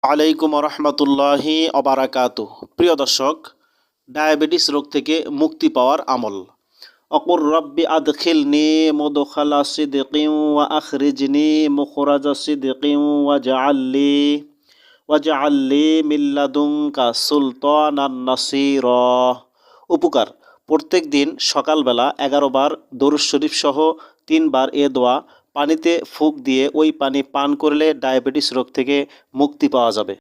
আলাইকুম রহমতুল্লাহি অবারাকাতু। প্রিয় দর্শক, ডায়াবেটিস রোগ থেকে মুক্তি পাওয়ার আমল। অকুর রব্বি আদখিলনি মুদখালা সিদকিন ওয়া আখরিজনি মুখরাজা সিদকিন ওয়াজআললি মিন লাদুনকা সুলতানান নাসীরা। উপকার: প্রত্যেক দিন সকালবেলা 11 বার দরুদ শরীফ সহ 3 বার এ দোয়া পানিতে ফুঁক দিয়ে ওই পানি পান করলে ডায়াবেটিস রোগ থেকে মুক্তি পাওয়া যাবে।